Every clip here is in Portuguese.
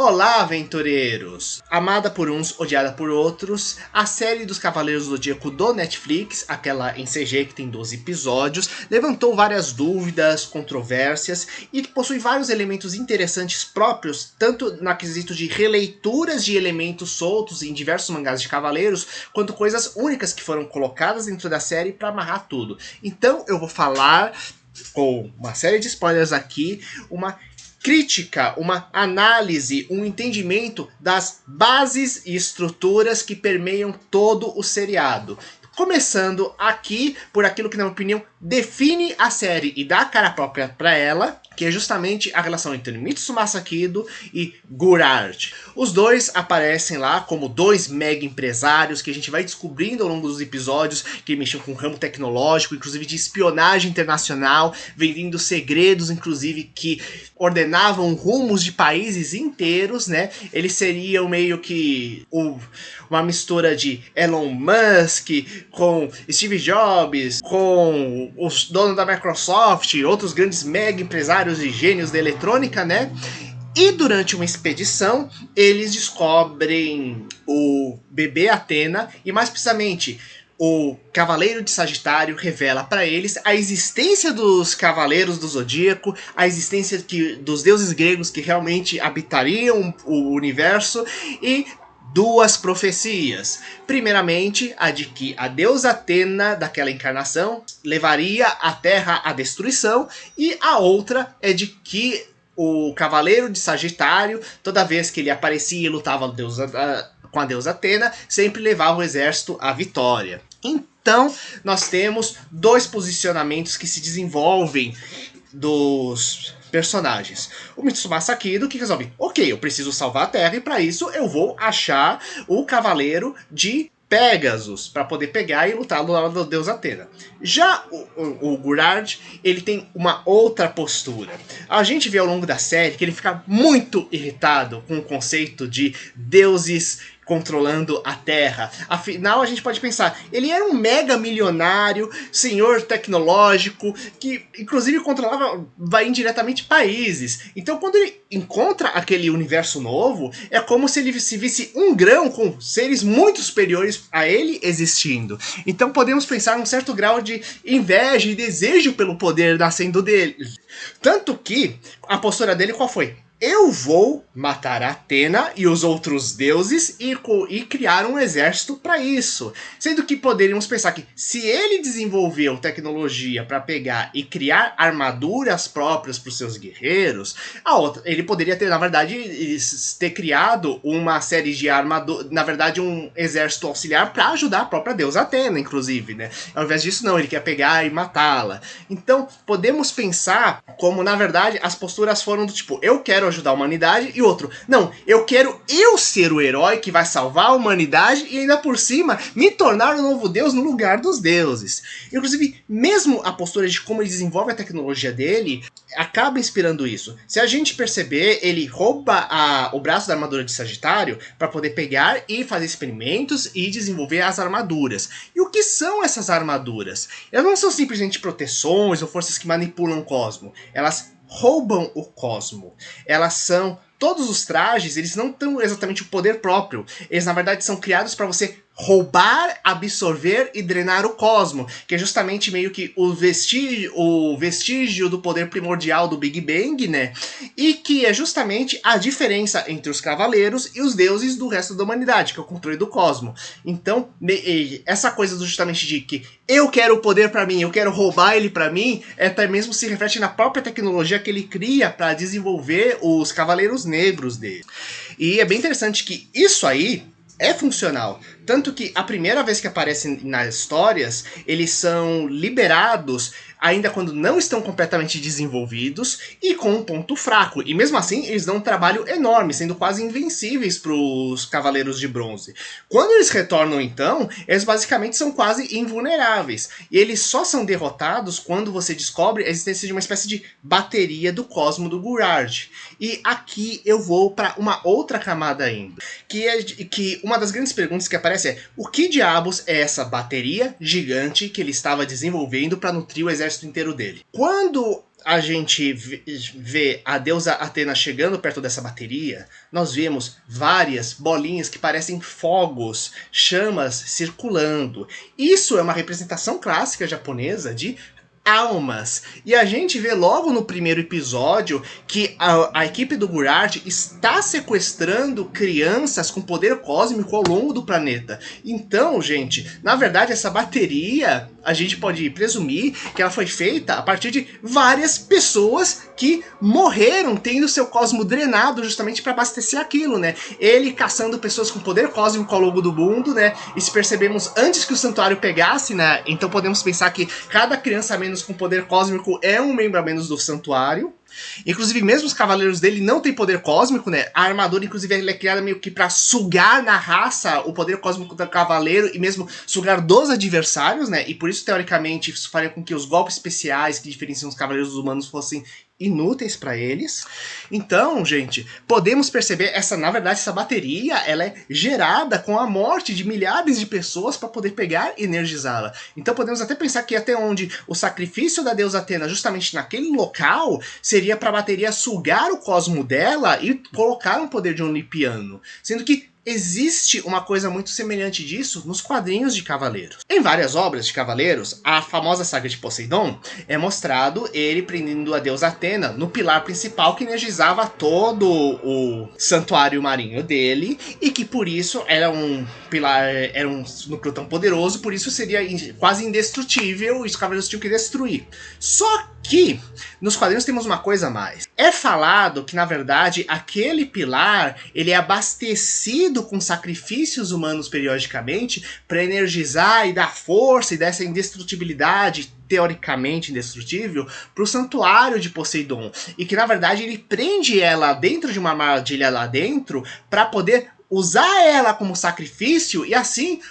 Olá, aventureiros! Amada por uns, odiada por outros, a série dos Cavaleiros do Zodíaco do Netflix, aquela em CG que tem 12 episódios, levantou várias dúvidas, controvérsias e possui vários elementos interessantes próprios, tanto na quesito de releituras de elementos soltos em diversos mangás de Cavaleiros, quanto coisas únicas que foram colocadas dentro da série para amarrar tudo. Então eu vou falar, com uma série de spoilers aqui, uma crítica, uma análise, um entendimento das bases e estruturas que permeiam todo o seriado. Começando aqui por aquilo que, na minha opinião, define a série e dá a cara própria para ela, que é justamente a relação entre Mitsumasa Kido e Gurard. Os dois aparecem lá como dois mega empresários que a gente vai descobrindo ao longo dos episódios que mexiam com o ramo tecnológico, inclusive de espionagem internacional, vendendo segredos, inclusive, que ordenavam rumos de países inteiros, né? Eles seriam meio que uma mistura de Elon Musk com Steve Jobs, com os donos da Microsoft, outros grandes mega empresários e gênios da eletrônica, né? E durante uma expedição, eles descobrem o bebê Athena e, mais precisamente, o Cavaleiro de Sagitário revela para eles a existência dos Cavaleiros do Zodíaco, a existência dos deuses gregos que realmente habitariam o universo e duas profecias. Primeiramente, a de que a deusa Athena daquela encarnação levaria a Terra à destruição, e a outra é de que o Cavaleiro de Sagitário, toda vez que ele aparecia e lutava com a deusa Athena, sempre levava o exército à vitória. Então, nós temos dois posicionamentos que se desenvolvem dos personagens. O Mitsumasa Kido que resolve, ok, eu preciso salvar a Terra e para isso eu vou achar o Cavaleiro de Pegasus para poder pegar e lutar do lado da deusa Athena. Já o Gurard, ele tem uma outra postura. A gente vê ao longo da série que ele fica muito irritado com o conceito de deuses controlando a Terra. Afinal, a gente pode pensar, ele era um mega milionário, senhor tecnológico, que inclusive controlava indiretamente países. Então, quando ele encontra aquele universo novo, é como se ele se visse um grão com seres muito superiores a ele existindo. Então, podemos pensar num certo grau de inveja e desejo pelo poder nascendo dele. Tanto que a postura dele qual foi? Eu vou matar a Athena e os outros deuses e criar um exército para isso. Sendo que poderíamos pensar que se ele desenvolveu tecnologia para pegar e criar armaduras próprias para os seus guerreiros, ele poderia ter, na verdade, ter criado uma série de armaduras, na verdade, um exército auxiliar para ajudar a própria deusa Athena, inclusive, né? Ao invés disso, não, ele quer pegar e matá-la. Então, podemos pensar como, na verdade, as posturas foram do tipo, eu quero ajudar a humanidade, e outro, não, eu quero ser o herói que vai salvar a humanidade e ainda por cima me tornar um novo deus no lugar dos deuses. Inclusive, mesmo a postura de como ele desenvolve a tecnologia dele acaba inspirando isso. Se a gente perceber, ele rouba o braço da armadura de Sagitário para poder pegar e fazer experimentos e desenvolver as armaduras. E o que são essas armaduras? Elas não são simplesmente proteções ou forças que manipulam o cosmo. Elas roubam o cosmo. Elas são... Todos os trajes, eles não têm exatamente o poder próprio. Eles, na verdade, são criados para você roubar, absorver e drenar o cosmo, que é justamente meio que o vestígio do poder primordial do Big Bang, né? E que é justamente a diferença entre os cavaleiros e os deuses do resto da humanidade, que é o controle do cosmo. Então, essa coisa justamente de que eu quero o poder para mim, eu quero roubar ele para mim, até mesmo se reflete na própria tecnologia que ele cria para desenvolver os cavaleiros negros dele. E é bem interessante que isso aí é funcional. Tanto que a primeira vez que aparecem nas histórias, eles são liberados ainda quando não estão completamente desenvolvidos e com um ponto fraco. E mesmo assim, eles dão um trabalho enorme, sendo quase invencíveis para os Cavaleiros de Bronze. Quando eles retornam, então, eles basicamente são quase invulneráveis. E eles só são derrotados quando você descobre a existência de uma espécie de bateria do cosmo do Gurard. E aqui eu vou para uma outra camada ainda. Que uma das grandes perguntas que aparece é: o que diabos é essa bateria gigante que ele estava desenvolvendo para nutrir o exército inteiro dele? Quando a gente vê a deusa Atena chegando perto dessa bateria, nós vemos várias bolinhas que parecem fogos, chamas circulando. Isso é uma representação clássica japonesa de almas. E a gente vê logo no primeiro episódio que a equipe do Gurard está sequestrando crianças com poder cósmico ao longo do planeta. Então, gente, na verdade essa bateria, a gente pode presumir que ela foi feita a partir de várias pessoas que morreram tendo seu cosmo drenado justamente para abastecer aquilo, né? Ele caçando pessoas com poder cósmico ao longo do mundo, né? E se percebemos antes que o santuário pegasse, né? Então podemos pensar que cada criança a menos com poder cósmico é um membro a menos do santuário. Inclusive, mesmo os cavaleiros dele não têm poder cósmico, né? A armadura, inclusive, ela é criada meio que pra sugar na raça o poder cósmico do cavaleiro e mesmo sugar dos adversários, né? E por isso, teoricamente, isso faria com que os golpes especiais que diferenciam os cavaleiros humanos fossem inúteis para eles. Então, gente, podemos perceber na verdade, essa bateria, ela é gerada com a morte de milhares de pessoas para poder pegar e energizá-la. Então podemos até pensar que até onde o sacrifício da deusa Atena, justamente naquele local, seria para a bateria sugar o cosmo dela e colocar um poder de um olimpiano. Sendo que existe uma coisa muito semelhante disso nos quadrinhos de Cavaleiros. Em várias obras de Cavaleiros, a famosa saga de Poseidon, é mostrado ele prendendo a deusa Atena no pilar principal que energizava todo o santuário marinho dele, e que por isso era um pilar, era um núcleo tão poderoso, por isso seria quase indestrutível e os Cavaleiros tinham que destruir. Só que nos quadrinhos temos uma coisa a mais. É falado que, na verdade, aquele pilar ele é abastecido com sacrifícios humanos periodicamente para energizar e dar força e dar essa indestrutibilidade teoricamente indestrutível para o santuário de Poseidon. E que, na verdade, ele prende ela dentro de uma armadilha lá dentro para poder usar ela como sacrifício e assim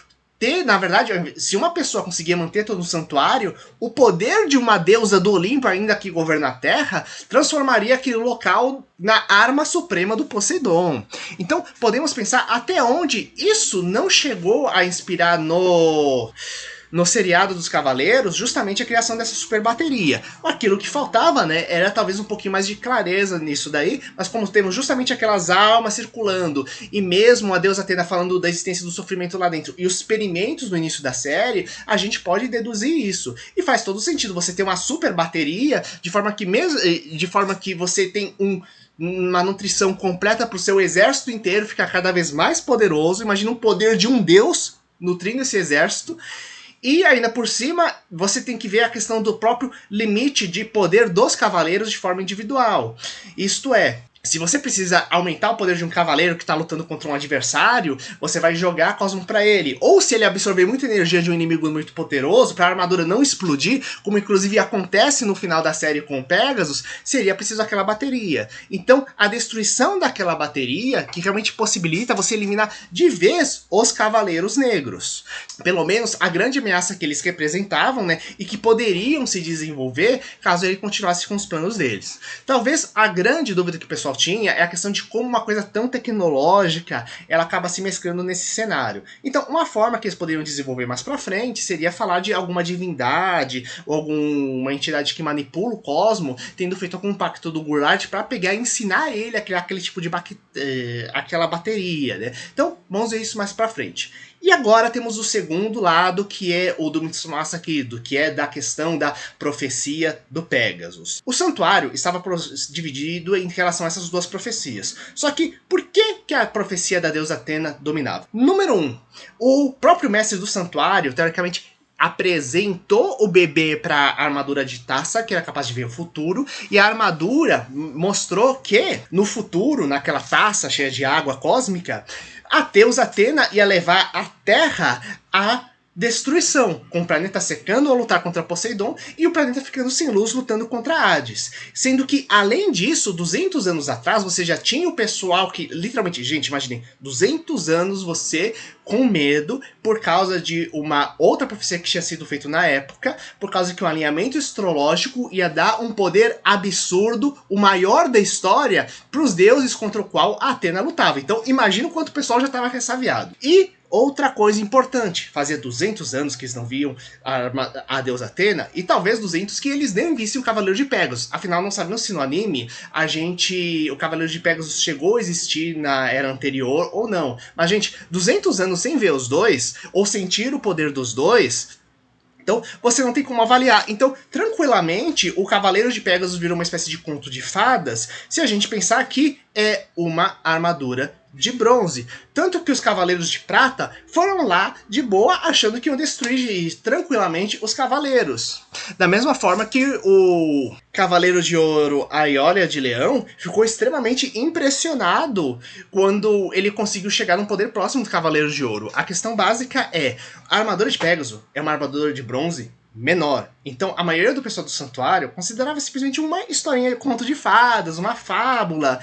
na verdade, se uma pessoa conseguir manter todo o santuário, o poder de uma deusa do Olimpo, ainda que governa a Terra, transformaria aquele local na arma suprema do Poseidon. Então, podemos pensar até onde isso não chegou a inspirar no seriado dos Cavaleiros, justamente a criação dessa super bateria. Aquilo que faltava, né, era talvez um pouquinho mais de clareza nisso daí, mas como temos justamente aquelas almas circulando, e mesmo a deusa Atena falando da existência do sofrimento lá dentro, e os experimentos no início da série, a gente pode deduzir isso. E faz todo sentido você ter uma super bateria, de forma que você tem uma nutrição completa para o seu exército inteiro ficar cada vez mais poderoso. Imagina o poder de um deus nutrindo esse exército. E ainda por cima, você tem que ver a questão do próprio limite de poder dos cavaleiros de forma individual. Isto é, se você precisa aumentar o poder de um cavaleiro que está lutando contra um adversário, você vai jogar Cosmo para ele. Ou se ele absorver muita energia de um inimigo muito poderoso, para a armadura não explodir, como inclusive acontece no final da série com o Pegasus, seria preciso aquela bateria. Então, a destruição daquela bateria, que realmente possibilita você eliminar de vez os Cavaleiros Negros. Pelo menos a grande ameaça que eles representavam, né, e que poderiam se desenvolver caso ele continuasse com os planos deles. Talvez a grande dúvida que o pessoal tinha é a questão de como uma coisa tão tecnológica ela acaba se mesclando nesse cenário. Então, uma forma que eles poderiam desenvolver mais pra frente seria falar de alguma divindade ou alguma entidade que manipula o cosmo, tendo feito algum pacto do Gurard para pegar e ensinar ele a criar aquele tipo de aquela bateria, né? Então, vamos ver isso mais pra frente. E agora temos o segundo lado, que é o do Mitsumasa Kido, que é da questão da profecia do Pegasus. O santuário estava dividido em relação a essas duas profecias. Só que, por que a profecia da deusa Atena dominava? Número 1. O próprio mestre do santuário, teoricamente, apresentou o bebê para a armadura de Taça, que era capaz de ver o futuro, e a armadura mostrou que, no futuro, naquela taça cheia de água cósmica, a deusa Atena ia levar a Terra à destruição, com o planeta secando ao lutar contra Poseidon e o planeta ficando sem luz lutando contra Hades. Sendo que, além disso, 200 anos atrás, você já tinha o pessoal que, literalmente, gente, imaginem, 200 anos você com medo por causa de uma outra profecia que tinha sido feita na época, por causa que um alinhamento astrológico ia dar um poder absurdo, o maior da história, para os deuses contra o qual a Atena lutava. Então, imagina o quanto o pessoal já estava ressabiado. E Outra coisa importante, fazia 200 anos que eles não viam a deusa Athena, e talvez 200 que eles nem vissem o Cavaleiro de Pegasus. Afinal, não sabemos se no anime o Cavaleiro de Pegasus chegou a existir na era anterior ou não. Mas, gente, 200 anos sem ver os dois, ou sentir o poder dos dois, então você não tem como avaliar. Então, tranquilamente, o Cavaleiro de Pegasus virou uma espécie de conto de fadas, se a gente pensar que é uma armadura de bronze. Tanto que os Cavaleiros de Prata foram lá de boa, achando que iam destruir tranquilamente os Cavaleiros. Da mesma forma que o Cavaleiro de Ouro Aiolia de Leão ficou extremamente impressionado quando ele conseguiu chegar num poder próximo do Cavaleiro de Ouro. A questão básica é, a armadura de Pegasus é uma armadura de bronze menor. Então, a maioria do pessoal do santuário considerava simplesmente uma historinha de conto de fadas, uma fábula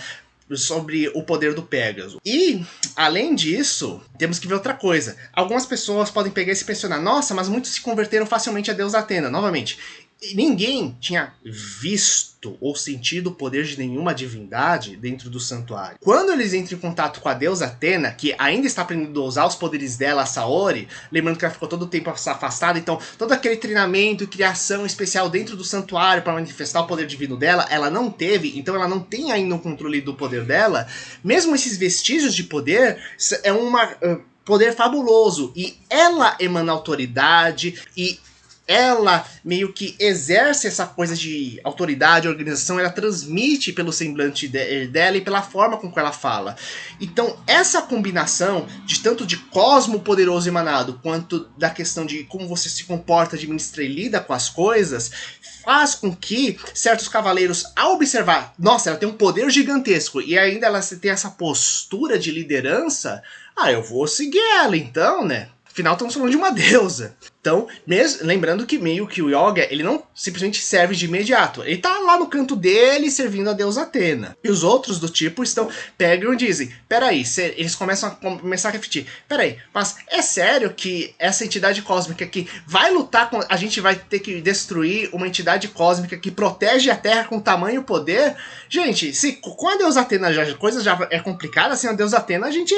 sobre o poder do Pégaso. E, além disso, temos que ver outra coisa. Algumas pessoas podem pegar e se questionar, nossa, mas muitos se converteram facilmente a deusa Athena. Novamente, ninguém tinha visto ou sentido o poder de nenhuma divindade dentro do santuário. Quando eles entram em contato com a deusa Athena, que ainda está aprendendo a usar os poderes dela, a Saori, lembrando que ela ficou todo o tempo afastada, então todo aquele treinamento e criação especial dentro do santuário para manifestar o poder divino dela, ela não teve, então ela não tem ainda o controle do poder dela. Mesmo esses vestígios de poder, é poder fabuloso, e ela emana autoridade, e ela meio que exerce essa coisa de autoridade, organização, ela transmite pelo semblante dela e pela forma com que ela fala. Então, essa combinação de tanto de cosmo poderoso emanado, quanto da questão de como você se comporta, administra e lida com as coisas, faz com que certos cavaleiros, ao observar, nossa, ela tem um poder gigantesco, e ainda ela tem essa postura de liderança, eu vou seguir ela então, né? Afinal, estamos falando de uma deusa. Então, mesmo, lembrando que meio que o Yoga, ele não simplesmente serve de imediato. Ele tá lá no canto dele, servindo a deusa Athena. E os outros do tipo pegam e dizem, peraí, eles começam a refletir, peraí, mas é sério que essa entidade cósmica que vai lutar com... A gente vai ter que destruir uma entidade cósmica que protege a Terra com tamanho e poder? Gente, se com a deusa Athena a coisa já é complicada, assim, a deusa Athena a gente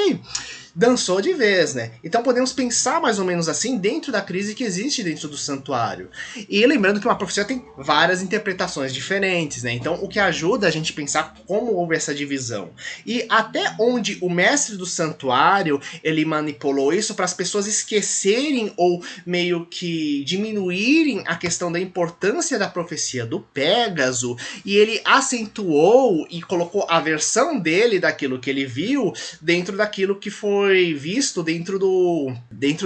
dançou de vez, né? Então podemos pensar mais ou menos assim dentro da crise que existe dentro do santuário. E lembrando que uma profecia tem várias interpretações diferentes, né? Então o que ajuda a gente a pensar como houve essa divisão. E até onde o mestre do santuário, ele manipulou isso para as pessoas esquecerem ou meio que diminuírem a questão da importância da profecia do Pégaso, e ele acentuou e colocou a versão dele daquilo que ele viu dentro daquilo que foi visto dentro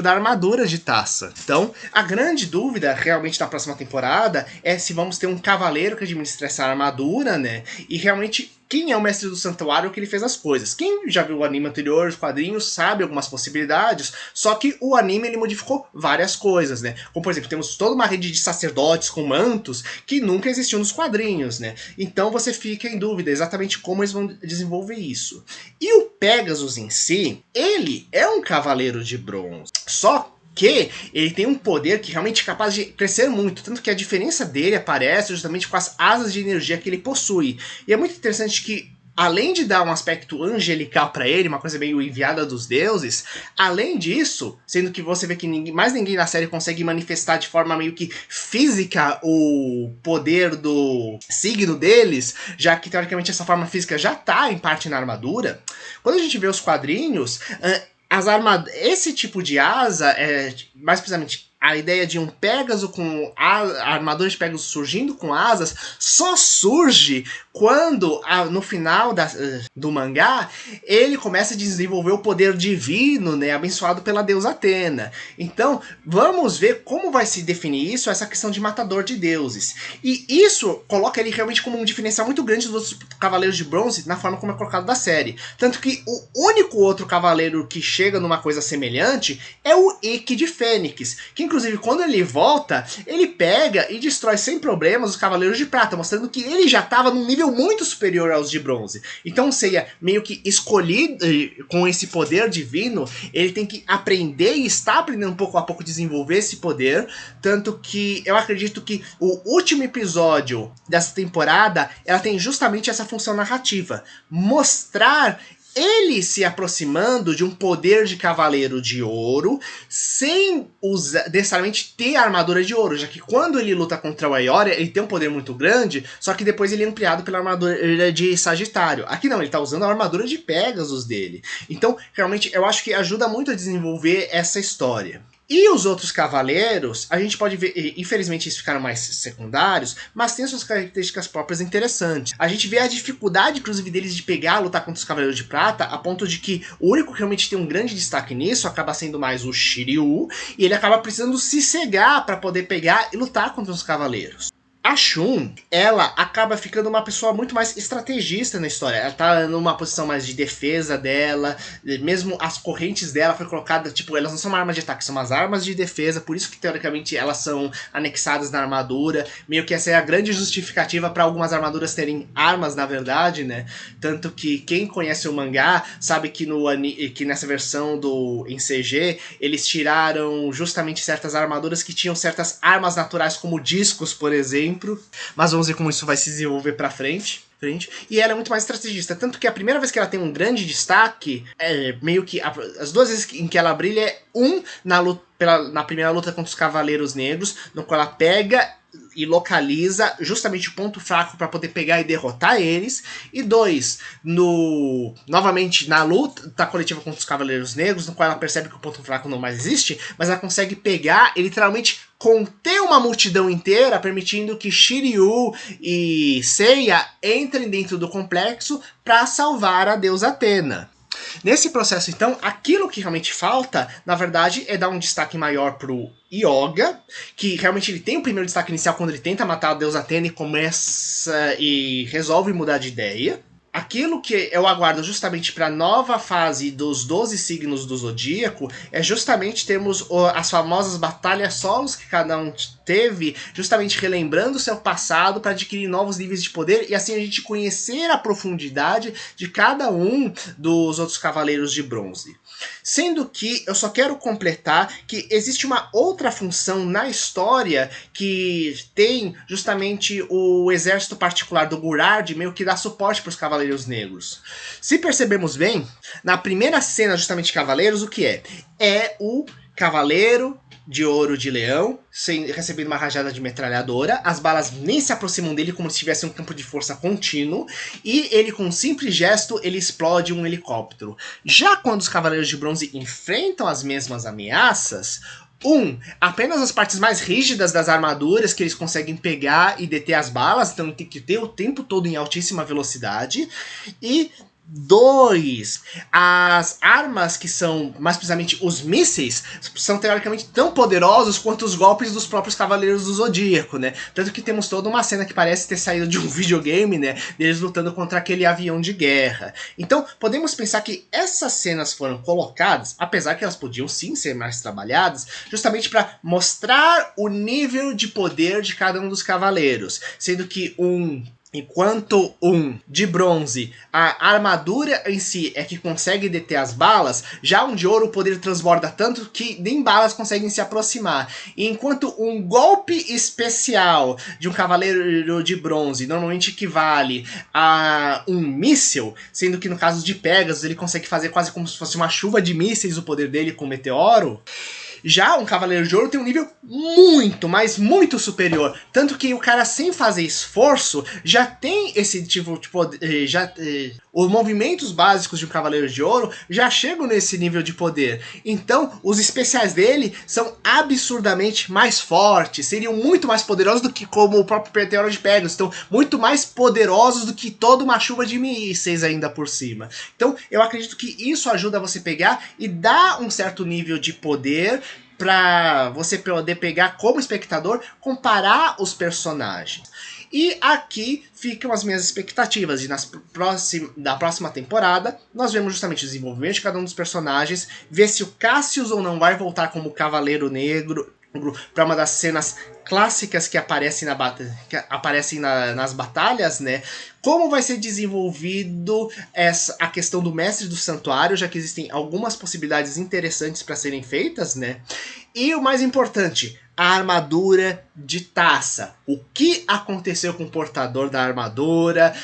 da armadura de Taça. Então, a grande dúvida realmente na próxima temporada é se vamos ter um cavaleiro que administra essa armadura, né? E realmente quem é o mestre do santuário que ele fez as coisas. Quem já viu o anime anterior, os quadrinhos, sabe algumas possibilidades, só que o anime ele modificou várias coisas, né? Como, por exemplo, temos toda uma rede de sacerdotes com mantos que nunca existiu nos quadrinhos, né? Então você fica em dúvida exatamente como eles vão desenvolver isso. E o Pégasus em si, ele é um cavaleiro de bronze, só que ele tem um poder que realmente é capaz de crescer muito, tanto que a diferença dele aparece justamente com as asas de energia que ele possui. E é muito interessante que, além de dar um aspecto angelical para ele, uma coisa meio enviada dos deuses, além disso, sendo que você vê que mais ninguém na série consegue manifestar de forma meio que física o poder do signo deles, já que teoricamente essa forma física já está em parte na armadura. Quando a gente vê os quadrinhos, esse tipo de asa, mais precisamente a ideia de um Pégaso com a armadura de Pégaso surgindo com asas, só surge quando, no final do mangá, ele começa a desenvolver o poder divino, né, abençoado pela deusa Athena. Então, vamos ver como vai se definir isso, essa questão de matador de deuses. E isso coloca ele realmente como um diferencial muito grande dos outros Cavaleiros de Bronze, na forma como é colocado da série. Tanto que o único outro cavaleiro que chega numa coisa semelhante é o Ikki de Fênix, que inclusive quando ele volta, ele pega e destrói sem problemas os Cavaleiros de Prata, mostrando que ele já estava num nível muito superior aos de bronze. Então o Seiya, meio que escolhido com esse poder divino, ele tem que aprender e está aprendendo pouco a pouco desenvolver esse poder, tanto que eu acredito que o último episódio dessa temporada, ela tem justamente essa função narrativa, mostrar ele se aproximando de um poder de Cavaleiro de Ouro, sem necessariamente ter armadura de ouro, já que quando ele luta contra o Aioria, ele tem um poder muito grande, só que depois ele é ampliado pela armadura de Sagitário. Aqui não, ele tá usando a armadura de Pegasus dele. Então, realmente, eu acho que ajuda muito a desenvolver essa história. E os outros cavaleiros, a gente pode ver, infelizmente eles ficaram mais secundários, mas tem suas características próprias interessantes. A gente vê a dificuldade, inclusive, deles de pegar, lutar contra os Cavaleiros de Prata, a ponto de que o único que realmente tem um grande destaque nisso acaba sendo mais o Shiryu, e ele acaba precisando se cegar para poder pegar e lutar contra os Cavaleiros. A Shun, ela acaba ficando uma pessoa muito mais estrategista na história. Ela tá numa posição mais de defesa dela, mesmo as correntes dela foi colocada, tipo, elas não são uma arma de ataque, são umas armas de defesa, por isso que teoricamente elas são anexadas na armadura. Meio que essa é a grande justificativa para algumas armaduras terem armas, na verdade, né? Tanto que quem conhece o mangá sabe que, que nessa versão em CG, eles tiraram justamente certas armaduras que tinham certas armas naturais, como discos, por exemplo. Mas vamos ver como isso vai se desenvolver pra frente. E ela é muito mais estrategista. Tanto que a primeira vez que ela tem um grande destaque, meio que as duas vezes em que ela brilha é na primeira luta contra os Cavaleiros Negros, no qual ela pega e localiza justamente o ponto fraco para poder pegar e derrotar eles. E 2, novamente na luta coletiva contra os Cavaleiros Negros, no qual ela percebe que o ponto fraco não mais existe, mas ela consegue pegar e literalmente conter uma multidão inteira, permitindo que Shiryu e Seiya entrem dentro do complexo para salvar a deusa Athena. Nesse processo, então, aquilo que realmente falta, na verdade, é dar um destaque maior pro Yoga, que realmente ele tem o primeiro destaque inicial quando ele tenta matar a deusa Athena e começa e resolve mudar de ideia. Aquilo que eu aguardo justamente para a nova fase dos 12 signos do Zodíaco é justamente termos as famosas batalhas solos que cada um teve, justamente relembrando o seu passado para adquirir novos níveis de poder e assim a gente conhecer a profundidade de cada um dos outros Cavaleiros de Bronze. Sendo que eu só quero completar que existe uma outra função na história que tem justamente o exército particular do Gurard meio que dá suporte para os Cavaleiros Negros. Se percebemos bem, na primeira cena justamente de Cavaleiros, o que é? É o Cavaleiro de Ouro de Leão, recebendo uma rajada de metralhadora, as balas nem se aproximam dele como se tivesse um campo de força contínuo, e ele com um simples gesto, ele explode um helicóptero. Já quando os Cavaleiros de Bronze enfrentam as mesmas ameaças, apenas as partes mais rígidas das armaduras que eles conseguem pegar e deter as balas, então tem que ter o tempo todo em altíssima velocidade, e 2, as armas que são, mais precisamente os mísseis, são teoricamente tão poderosos quanto os golpes dos próprios Cavaleiros do Zodíaco, né? Tanto que temos toda uma cena que parece ter saído de um videogame, né? Deles lutando contra aquele avião de guerra. Então, podemos pensar que essas cenas foram colocadas, apesar que elas podiam sim ser mais trabalhadas, justamente para mostrar o nível de poder de cada um dos cavaleiros, sendo que enquanto de bronze, a armadura em si é que consegue deter as balas, já de ouro o poder transborda tanto que nem balas conseguem se aproximar. E enquanto um golpe especial de um cavaleiro de bronze normalmente equivale a um míssil, sendo que no caso de Pegasus ele consegue fazer quase como se fosse uma chuva de mísseis o poder dele com o meteoro, já um Cavaleiro de Ouro tem um nível muito, mas muito superior. Tanto que o cara, sem fazer esforço, já tem esse tipo de poder. Os movimentos básicos de um Cavaleiro de Ouro já chegam nesse nível de poder. Então, os especiais dele são absurdamente mais fortes. Seriam muito mais poderosos do que como o próprio meteoro de Pegasus. Então, muito mais poderosos do que toda uma chuva de mísseis ainda por cima. Então, eu acredito que isso ajuda você pegar e dar um certo nível de poder para você poder pegar como espectador, comparar os personagens. E aqui ficam as minhas expectativas de na próxima temporada nós vemos justamente o desenvolvimento de cada um dos personagens, ver se o Cassius ou não vai voltar como Cavaleiro Negro, para uma das cenas clássicas que aparecem, nas batalhas, né? Como vai ser desenvolvido a questão do mestre do santuário, já que existem algumas possibilidades interessantes para serem feitas, né? E o mais importante, a armadura de taça. O que aconteceu com o portador da armadura,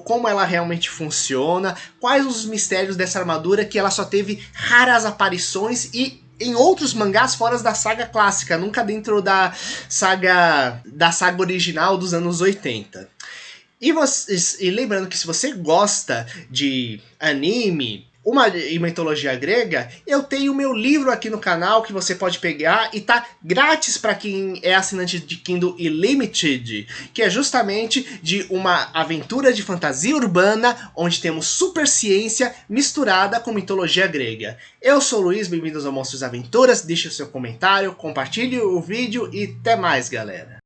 como ela realmente funciona, quais os mistérios dessa armadura que ela só teve raras aparições e em outros mangás fora da saga clássica, nunca dentro da saga original dos anos 80. E lembrando que se você gosta de anime e mitologia grega, eu tenho meu livro aqui no canal que você pode pegar e tá grátis para quem é assinante de Kindle Unlimited, que é justamente de uma aventura de fantasia urbana onde temos super ciência misturada com mitologia grega. Eu sou o Luiz, bem-vindos ao Monstros Aventuras, deixe o seu comentário, compartilhe o vídeo e até mais, galera!